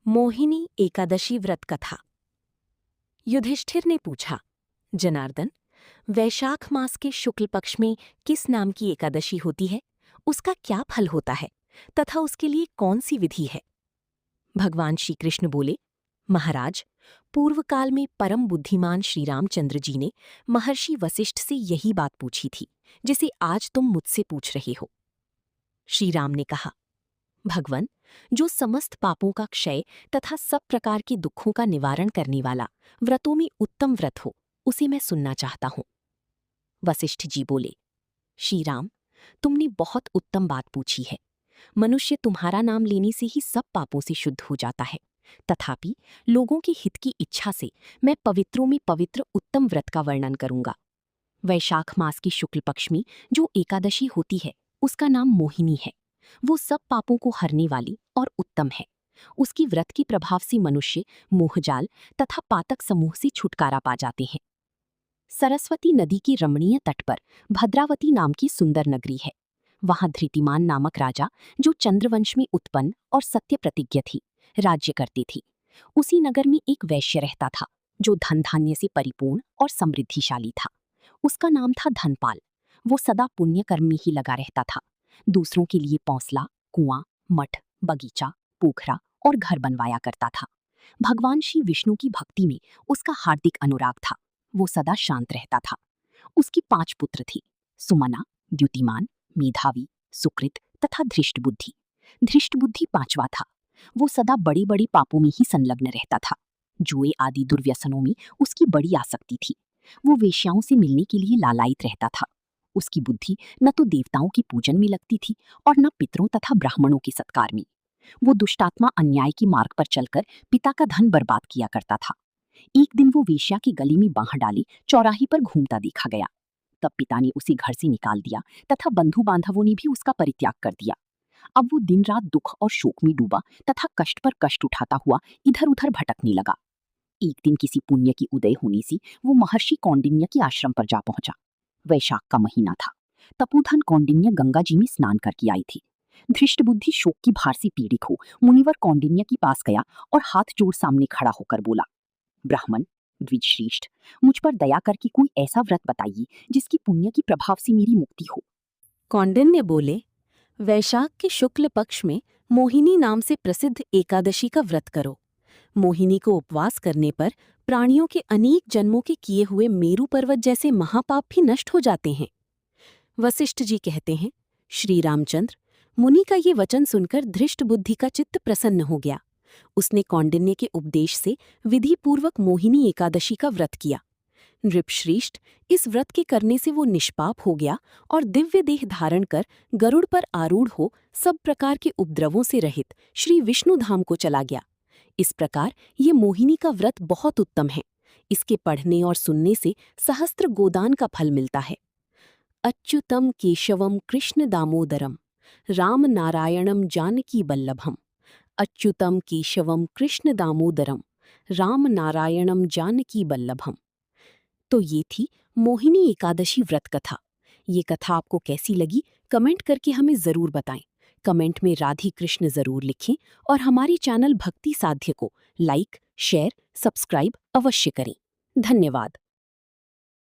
मोहिनी एकादशी व्रत कथा। युधिष्ठिर ने पूछा, जनार्दन, वैशाख मास के शुक्ल पक्ष में किस नाम की एकादशी होती है, उसका क्या फल होता है तथा उसके लिए कौन सी विधि है? भगवान श्री कृष्ण बोले, महाराज, पूर्व काल में परम बुद्धिमान श्री रामचंद्र जी ने महर्षि वशिष्ठ से यही बात पूछी थी जिसे आज तुम मुझसे पूछ रहे हो। श्री राम ने कहा, भगवन, जो समस्त पापों का क्षय तथा सब प्रकार के दुखों का निवारण करने वाला व्रतों में उत्तम व्रत हो, उसे मैं सुनना चाहता हूं। वशिष्ठ जी बोले, श्री राम, तुमने बहुत उत्तम बात पूछी है। मनुष्य तुम्हारा नाम लेने से ही सब पापों से शुद्ध हो जाता है, तथापि लोगों के हित की इच्छा से मैं पवित्रों में पवित्र उत्तम व्रत का वर्णन करूंगा। वैशाख मास की शुक्ल पक्ष में जो एकादशी होती है, उसका नाम मोहिनी है। वो सब पापों को हरने वाली और उत्तम है। उसकी व्रत के प्रभाव से मनुष्य मोहजाल तथा पातक समूह से छुटकारा पा जाते हैं। सरस्वती नदी के रमणीय तट पर भद्रावती नाम की सुंदर नगरी है। वहां धृतिमान नामक राजा, जो चंद्रवंश में उत्पन्न और सत्य प्रतिज्ञ थी, राज्य करती थी। उसी नगर में एक वैश्य रहता था, जो धन धान्य से परिपूर्ण और समृद्धिशाली था। उसका नाम था धनपाल। वो सदा पुण्य कर्म में ही लगा रहता था। दूसरों के लिए पौंसला, कुआं, मठ, बगीचा, पोखरा और घर बनवाया करता था। भगवान श्री विष्णु की भक्ति में उसका हार्दिक अनुराग था। वो सदा शांत रहता था। उसकी 5 पुत्र थे, सुमना, द्युतिमान, मेधावी, सुकृत तथा धृष्टबुद्धि। धृष्टबुद्धि 5वां था। वो सदा बड़े बड़े पापों में ही संलग्न रहता था। जुए आदि दुर्व्यसनों में उसकी बड़ी आसक्ति थी। वो वेश्याओं से मिलने के लिए लालायित रहता था। उसकी बुद्धि न तो देवताओं के पूजन में लगती थी और न पितरों तथा ब्राह्मणों के सत्कार में। वो दुष्टात्मा अन्याय के मार्ग पर चलकर पिता का धन बर्बाद किया करता था। एक दिन वो वेश्या के गले में बांह डाली चौराहे पर घूमता देखा गया। तब पिता ने उसे घर से निकाल दिया तथा बंधु बांधवों ने भी उसका परित्याग कर दिया। अब वो दिन रात दुख और शोक में डूबा तथा कष्ट पर कष्ट उठाता हुआ इधर उधर भटकने लगा। एक दिन किसी पुण्य की उदय होने से वो महर्षि कौंडिन्य के आश्रम पर जा पहुंचा। वैशाख का महीना था। तपोधन कौंडिन्य गंगा जी में स्नान करके आई थी। धृष्टबुद्धि शोक की भार से पीड़ित हो मुनिवर कौंडिन्य के पास गया और हाथ जोड़ सामने खड़ा होकर बोला, ब्राह्मण, द्विजश्रेष्ठ, मुझ पर दया करके कोई ऐसा व्रत बताइए जिसकी पुण्य की प्रभाव से मेरी मुक्ति हो। कौंडिन्य बोले, वैशाख के शुक्ल पक्ष में मोहिनी नाम से प्रसिद्ध एकादशी का व्रत करो। मोहिनी को उपवास करने पर प्राणियों के अनेक जन्मों के किए हुए मेरु पर्वत जैसे महापाप भी नष्ट हो जाते हैं। वशिष्ठ जी कहते हैं, श्री रामचंद्र, मुनि का ये वचन सुनकर धृष्ट बुद्धि का चित्त प्रसन्न हो गया। उसने कौंडिन्य के उपदेश से विधिपूर्वक मोहिनी एकादशी का व्रत किया। नृपश्रेष्ठ, इस व्रत के करने से वो निष्पाप हो गया और दिव्य देह धारण कर गरुड़ पर आरूढ़ हो सब प्रकार के उपद्रवों से रहित श्री विष्णु धाम को चला गया। इस प्रकार ये मोहिनी का व्रत बहुत उत्तम है। इसके पढ़ने और सुनने से सहस्त्र गोदान का फल मिलता है। अच्युतम केशवम कृष्ण दामोदरम राम नारायणम जानकी बल्लभम। अच्युतम केशवम कृष्ण दामोदरम राम नारायणम जानकी बल्लभम। तो ये थी मोहिनी एकादशी व्रत कथा। ये कथा आपको कैसी लगी, कमेंट करके हमें जरूर बताएं। कमेंट में राधे कृष्ण जरूर लिखें और हमारे चैनल भक्ति साध्य को लाइक, शेयर, सब्सक्राइब अवश्य करें। धन्यवाद।